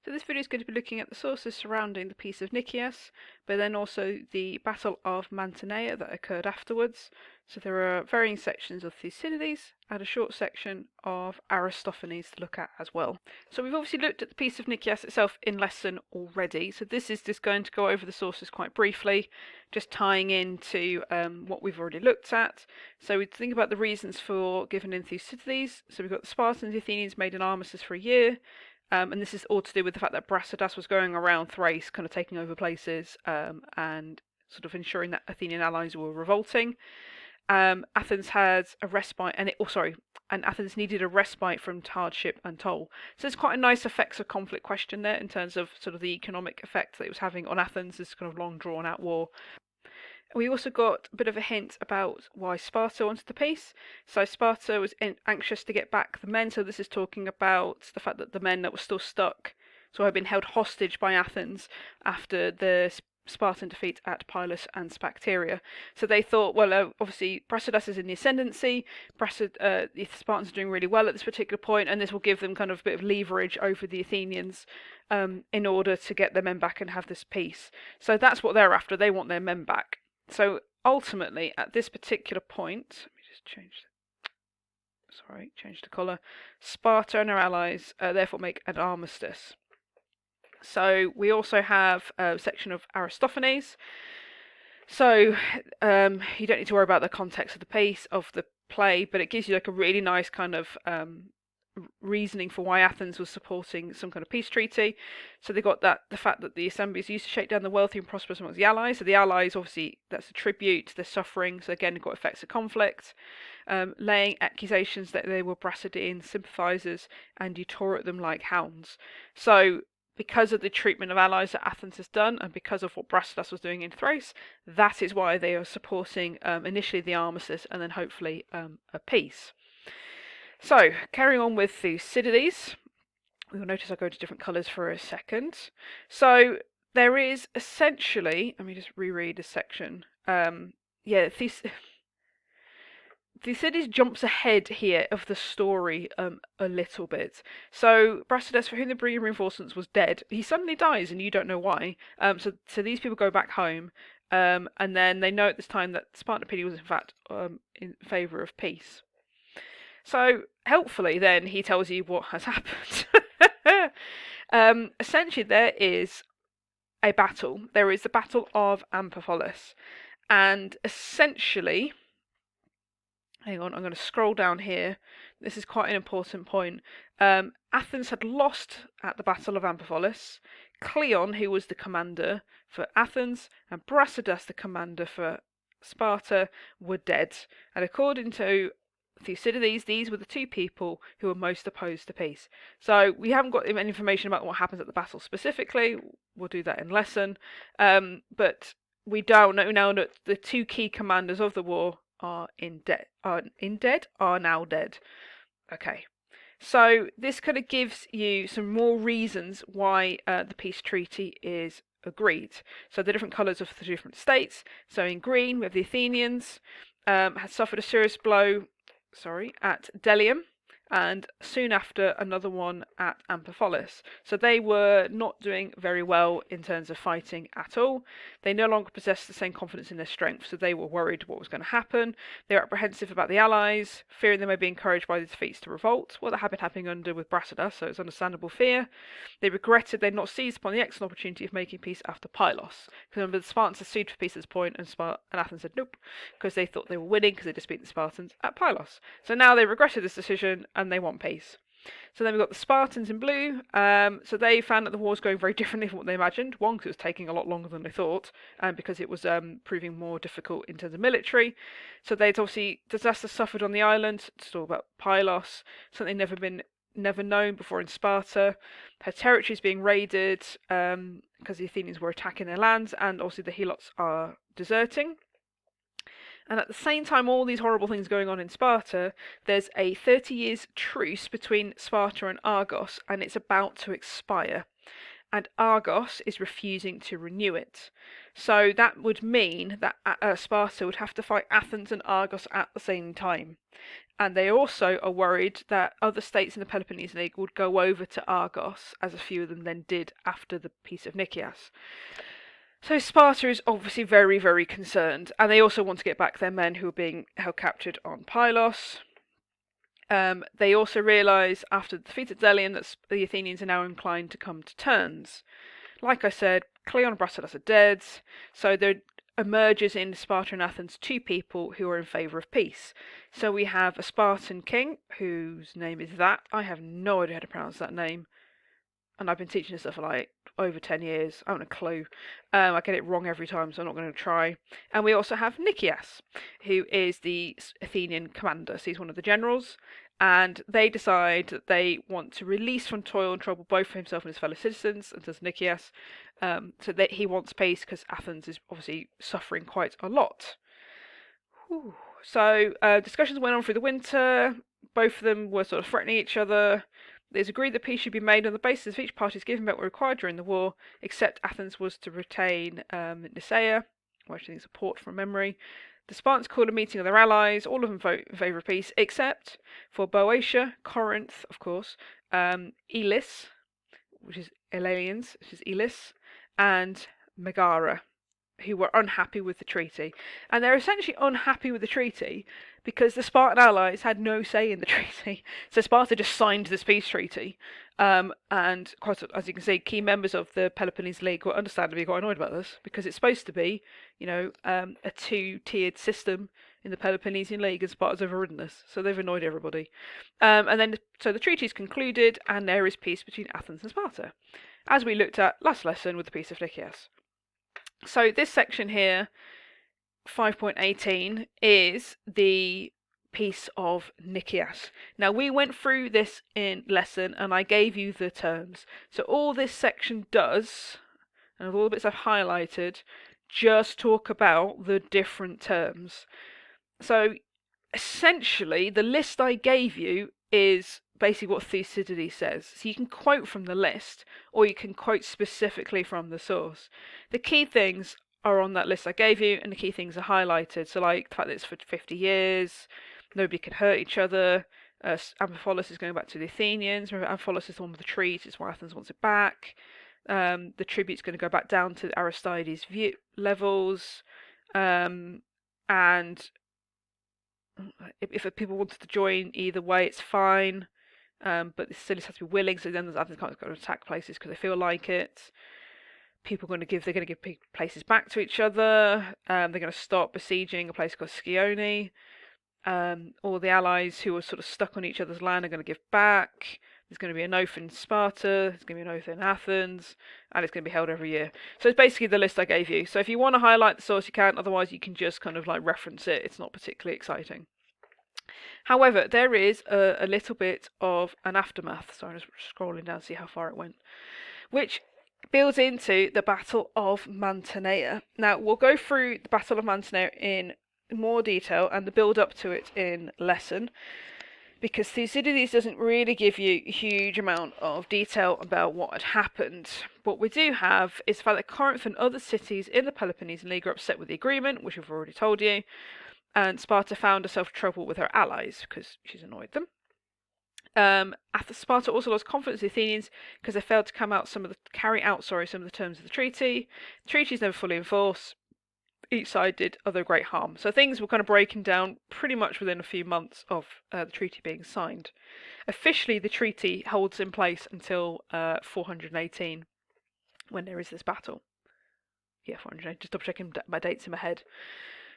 So this video is going to be looking at the sources surrounding the Peace of Nicias, but then also the Battle of Mantinea that occurred afterwards. So there are varying sections of Thucydides and a short section of Aristophanes to look at as well. So we've obviously looked at the Peace of Nicias itself in lesson already, so this is just going to go over the sources quite briefly, just tying into what we've already looked at. So we think about the reasons for given in Thucydides. So we've got the Spartans and the Athenians made an armistice for a year. And this is all to do with the fact that Brasidas was going around Thrace, kind of taking over places and sort of ensuring that Athenian allies were revolting. Athens had a respite, and Athens needed a respite from hardship and toll. So there's quite a nice effects of conflict question there in terms of sort of the economic effect that it was having on Athens, this kind of long drawn out war. We also got a bit of a hint about why Sparta wanted the peace. So Sparta was anxious to get back the men. So this is talking about the fact that the men that were still stuck, so had been held hostage by Athens after the Spartan defeat at Pylos and Spacteria. So they thought, well, obviously Brasidas is in the ascendancy. The Spartans are doing really well at this particular point, and this will give them kind of a bit of leverage over the Athenians in order to get their men back and have this peace. So that's what they're after. They want their men back. So ultimately, at this particular point, let me just change the colour. Sparta and her allies therefore make an armistice. So we also have a section of Aristophanes. So you don't need to worry about the context of the piece of the play, but it gives you like a really nice kind of reasoning for why Athens was supporting some kind of peace treaty. So they got the fact that the assemblies used to shake down the wealthy and prosperous amongst the allies. So the allies, obviously, that's a tribute, they're suffering. So again, it got effects of conflict. Laying accusations that they were Brasidean sympathisers, and you tore at them like hounds. So because of the treatment of allies that Athens has done, and because of what Brasidas was doing in Thrace, that is why they are supporting initially the armistice and then hopefully a peace. So, carrying on with Thucydides, you'll notice I go to different colours for a second. So, there is essentially, let me just reread this section. Thucydides jumps ahead here of the story a little bit. So, Brasidas, for whom the bringing reinforcements was dead, he suddenly dies and you don't know why. So these people go back home, and then they know at this time that Spartan opinion was in fact in favour of peace. So, helpfully, then, he tells you what has happened. Essentially, there is a battle. There is the Battle of Amphipolis. And essentially, hang on, I'm going to scroll down here. This is quite an important point. Athens had lost at the Battle of Amphipolis. Cleon, who was the commander for Athens, and Brasidas, the commander for Sparta, were dead. And according to Thucydides, these were the two people who were most opposed to peace. So we haven't got any information about what happens at the battle specifically. We'll do that in lesson. But we don't know now that the two key commanders of the war are now dead. Okay. So this kind of gives you some more reasons why the peace treaty is agreed. So the different colours of the different states. So in green we have the Athenians had suffered a serious blow at Delium, and soon after another one at Amphipolis. So they were not doing very well in terms of fighting at all. They no longer possessed the same confidence in their strength, so they were worried what was going to happen. They were apprehensive about the allies, fearing they may be encouraged by the defeats to revolt. Well, that had been happening with Brasidas, so it's understandable fear. They regretted they'd not seized upon the excellent opportunity of making peace after Pylos. Because remember, the Spartans had sued for peace at this point, and Athens said nope, because they thought they were winning because they just beat the Spartans at Pylos. So now they regretted this decision, and they want peace. So then we've got the Spartans in blue. So they found that the war was going very differently from what they imagined. One, because it was taking a lot longer than they thought, and because it was proving more difficult in terms of military. So they'd obviously disaster suffered on the island. It's all about Pylos, something never known before in Sparta. Her territories being raided because the Athenians were attacking their lands, and also the Helots are deserting. And at the same time, all these horrible things going on in Sparta, there's a 30 years truce between Sparta and Argos, and it's about to expire. And Argos is refusing to renew it. So that would mean that Sparta would have to fight Athens and Argos at the same time. And they also are worried that other states in the Peloponnesian League would go over to Argos, as a few of them then did after the Peace of Nicias. So Sparta is obviously very, very concerned, and they also want to get back their men who are being held captured on Pylos. They also realise after the defeat at Delian that the Athenians are now inclined to come to terms. Like I said, Cleon and Brasidas are dead, so there emerges in Sparta and Athens two people who are in favour of peace. So we have a Spartan king, whose name is that. I have no idea how to pronounce that name, and I've been teaching this stuff for like over 10 years. I haven't a clue. I get it wrong every time, so I'm not going to try. And we also have Nicias, who is the Athenian commander. So he's one of the generals, and they decide that they want to release from toil and trouble both for himself and his fellow citizens, and does Nicias, so that he wants peace because Athens is obviously suffering quite a lot. Whew. So discussions went on through the winter. Both of them were sort of threatening each other. It was agreed that peace should be made on the basis of each party's giving back what required during the war, except Athens was to retain Nicaea, which I think is a port from memory. The Spartans called a meeting of their allies, all of them vote in favour of peace, except for Boeotia, Corinth, of course, Elis, which is Elalians, which is Elis, and Megara, who were unhappy with the treaty. And they're essentially unhappy with the treaty because the Spartan allies had no say in the treaty. So Sparta just signed this peace treaty. And quite, as you can see, key members of the Peloponnese League were understandably quite annoyed about this because it's supposed to be, a two-tiered system in the Peloponnesian League, and Sparta's overridden this. So they've annoyed everybody. So the treaty is concluded, and there is peace between Athens and Sparta, as we looked at last lesson with the Peace of Nicias. So this section here, 5.18, is the Peace of Nicias. Now we went through this in lesson and I gave you the terms. So all this section does, and all the bits I've highlighted, just talk about the different terms. So essentially the list I gave you is basically what Thucydides says. So you can quote from the list, or you can quote specifically from the source. The key things are on that list I gave you, and the key things are highlighted. So like the fact that it's for 50 years, nobody can hurt each other, Amphipolis is going back to the Athenians. Remember, Amphipolis is the one with the trees, it's why Athens wants it back. The tribute's going to go back down to Aristides' levels, and if people wanted to join either way, it's fine. But the cities have to be willing, so then Athens can't go to attack places because they feel like it. They're going to give places back to each other. They're going to stop besieging a place called Scione. All the allies who are sort of stuck on each other's land are going to give back. There's going to be an oath in Sparta, there's going to be an oath in Athens, and it's going to be held every year. So it's basically the list I gave you. So if you want to highlight the source, you can. Otherwise, you can just kind of like reference it. It's not particularly exciting. However, there is a little bit of an aftermath. So I'm just scrolling down to see how far it went, which builds into the Battle of Mantinea. Now, we'll go through the Battle of Mantinea in more detail and the build up to it in lesson, because Thucydides doesn't really give you a huge amount of detail about what had happened. What we do have is the fact that Corinth and other cities in the Peloponnesian League are upset with the agreement, which we've already told you, and Sparta found herself trouble with her allies because she's annoyed them. Sparta also lost confidence in the Athenians because they failed to carry out some of the terms of the treaty. The treaty is never fully enforced. Each side did other great harm. So things were kind of breaking down pretty much within a few months of the treaty being signed. Officially, the treaty holds in place until 418, when there is this battle. Yeah, 418. Just double checking my dates in my head.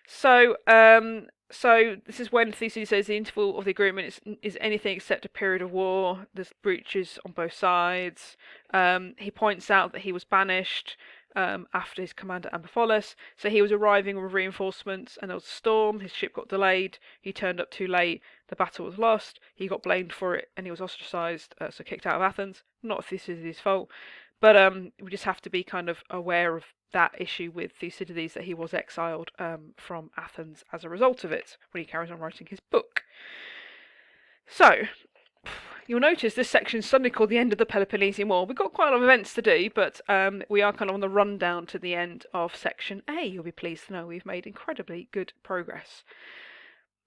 So this is when Thucydides says the interval of the agreement is anything except a period of war. There's breaches on both sides. He points out that he was banished after his command at Amphipolis. So he was arriving with reinforcements, and there was a storm. His ship got delayed. He turned up too late. The battle was lost. He got blamed for it, and he was ostracized, so kicked out of Athens. Not Thucydides' fault. But we just have to be kind of aware of that issue with Thucydides, that he was exiled from Athens as a result of it when he carries on writing his book. So, you'll notice this section is suddenly called the end of the Peloponnesian War. We've got quite a lot of events to do, but we are kind of on the rundown to the end of section A. You'll be pleased to know we've made incredibly good progress.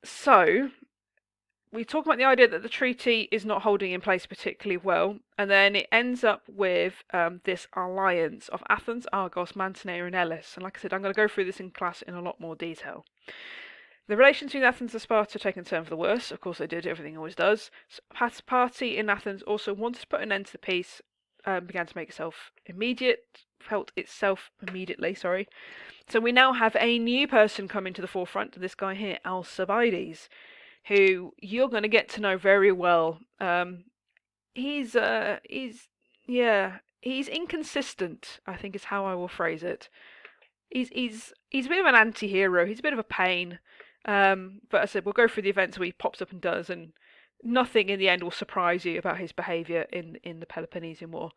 So, we talk about the idea that the treaty is not holding in place particularly well, and then it ends up with this alliance of Athens, Argos, Mantinea, and Elis. And like I said, I'm going to go through this in class in a lot more detail. The relations between Athens and Sparta take a turn for the worse. Of course, they did. Everything always does. Sparta's party in Athens also wanted to put an end to the peace, began to make itself felt itself immediately. Sorry. So we now have a new person coming to the forefront. This guy here, Alcibiades, who you're going to get to know very well. He's he's inconsistent, I think is how I will phrase it. He's a bit of an anti-hero. He's a bit of a pain. But as I said, we'll go through the events where he pops up and does, and nothing in the end will surprise you about his behaviour in the Peloponnesian War.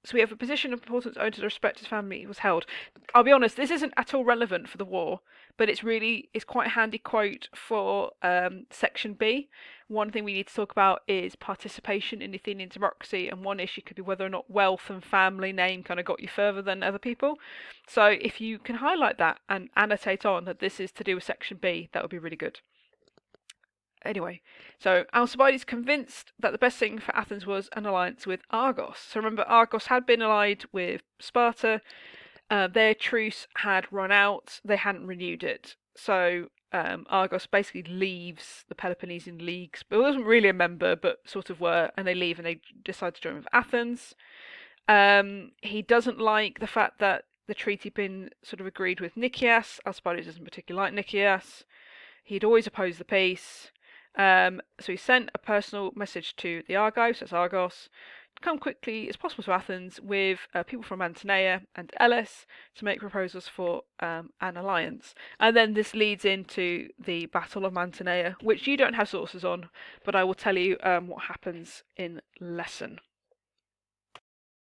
So we have a position of importance owed to the respect his family was held. I'll be honest, this isn't at all relevant for the war, but it's quite a handy quote for section B. One thing we need to talk about is participation in Athenian democracy, and one issue could be whether or not wealth and family name kind of got you further than other people. So if you can highlight that and annotate on that this is to do with section B, that would be really good. Anyway, so Alcibiades convinced that the best thing for Athens was an alliance with Argos. So remember, Argos had been allied with Sparta. Their truce had run out. They hadn't renewed it. So Argos basically leaves the Peloponnesian Leagues, but wasn't really a member, but sort of were, and they leave and they decide to join with Athens. He doesn't like the fact that the treaty had been sort of agreed with Nicias. Alcibiades doesn't particularly like Nicias. He'd always opposed the peace. So he sent a personal message to the Argives, that's Argos, to come quickly as possible to Athens with people from Mantinea and Elis to make proposals for an alliance. And then this leads into the Battle of Mantinea, which you don't have sources on, but I will tell you what happens in lesson.